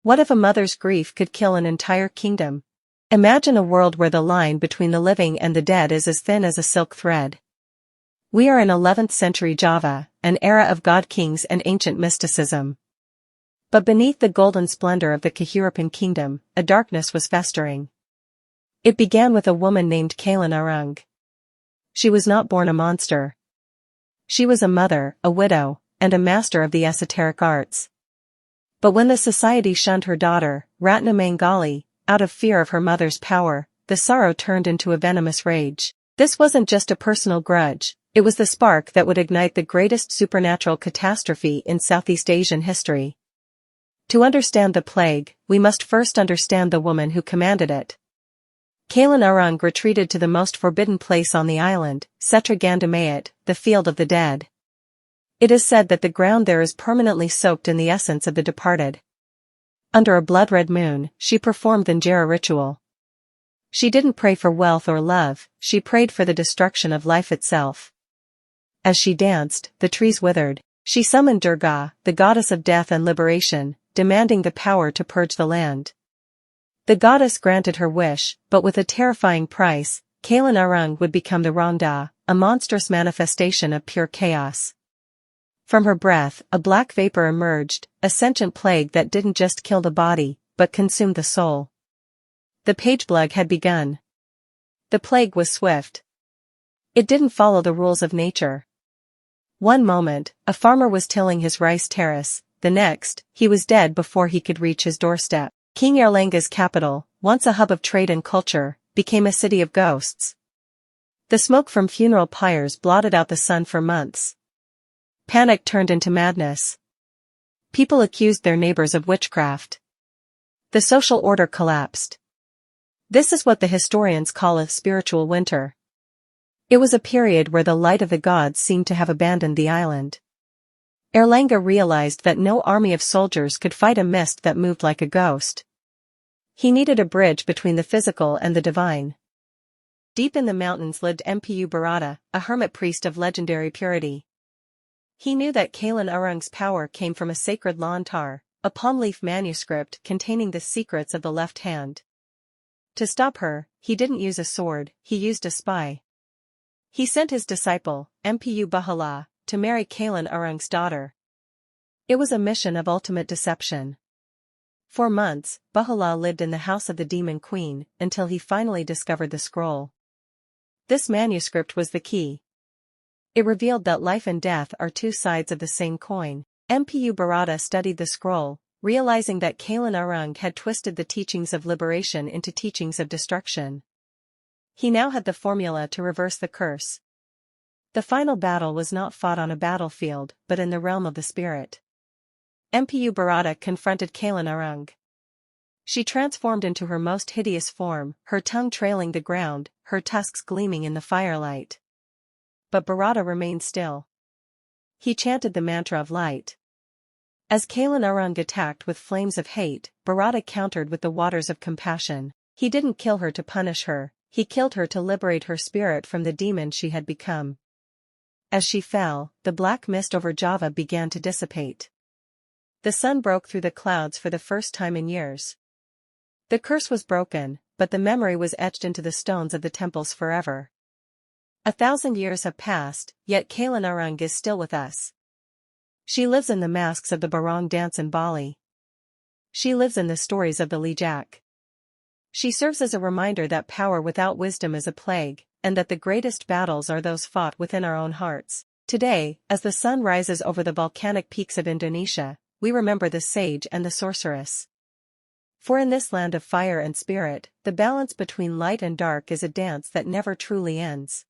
What if a mother's grief could kill an entire kingdom? Imagine a world where the line between the living and the dead is as thin as a silk thread. We are in 11th century Java, an era of god kings and ancient mysticism. But beneath the golden splendor of the Kehirupan kingdom, a darkness was festering. It began with a woman named Calon Arang. She was not born a monster. She was a mother, a widow, and a master of the esoteric arts. But when the society shunned her daughter, Ratna Mangali, out of fear of her mother's power, the sorrow turned into a venomous rage. This wasn't just a personal grudge, it was the spark that would ignite the greatest supernatural catastrophe in Southeast Asian history. To understand the plague, we must first understand the woman who commanded it. Calon Arang retreated to the most forbidden place on the island, Setragandamayat, the field of the dead. It is said that the ground there is permanently soaked in the essence of the departed. Under a blood-red moon, she performed the Njera ritual. She didn't pray for wealth or love, she prayed for the destruction of life itself. As she danced, the trees withered. She summoned Durga, the goddess of death and liberation, demanding the power to purge the land. The goddess granted her wish, but with a terrifying price. Calon Arang would become the Rangda, a monstrous manifestation of pure chaos. From her breath, a black vapor emerged, a sentient plague that didn't just kill the body, but consumed the soul. The pageplague had begun. The plague was swift. It didn't follow the rules of nature. One moment, a farmer was tilling his rice terrace, the next, he was dead before he could reach his doorstep. King Erlanga's capital, once a hub of trade and culture, became a city of ghosts. The smoke from funeral pyres blotted out the sun for months. Panic turned into madness. People accused their neighbors of witchcraft. The social order collapsed. This is what the historians call a spiritual winter. It was a period where the light of the gods seemed to have abandoned the island. Erlanga realized that no army of soldiers could fight a mist that moved like a ghost. He needed a bridge between the physical and the divine. Deep in the mountains lived Mpu Bahula, a hermit priest of legendary purity. He knew that Calon Arang's power came from a sacred lantar, a palm leaf manuscript containing the secrets of the left hand. To stop her, he didn't use a sword, he used a spy. He sent his disciple, Mpu Bahula, to marry Calon Arang's daughter. It was a mission of ultimate deception. For months, Bahula lived in the house of the demon queen, until he finally discovered the scroll. This manuscript was the key. It revealed that life and death are two sides of the same coin. Mpu Bahula studied the scroll, realizing that Calon Arang had twisted the teachings of liberation into teachings of destruction. He now had the formula to reverse the curse. The final battle was not fought on a battlefield, but in the realm of the spirit. Mpu Bahula confronted Calon Arang. She transformed into her most hideous form, her tongue trailing the ground, her tusks gleaming in the firelight. But Bahula remained still. He chanted the mantra of light. As Calon Arang attacked with flames of hate, Bahula countered with the waters of compassion. He didn't kill her to punish her, he killed her to liberate her spirit from the demon she had become. As she fell, the black mist over Java began to dissipate. The sun broke through the clouds for the first time in years. The curse was broken, but the memory was etched into the stones of the temples forever. 1,000 years have passed, yet Calon Arang is still with us. She lives in the masks of the Barong dance in Bali. She lives in the stories of the Lijak. She serves as a reminder that power without wisdom is a plague, and that the greatest battles are those fought within our own hearts. Today, as the sun rises over the volcanic peaks of Indonesia, we remember the sage and the sorceress. For in this land of fire and spirit, the balance between light and dark is a dance that never truly ends.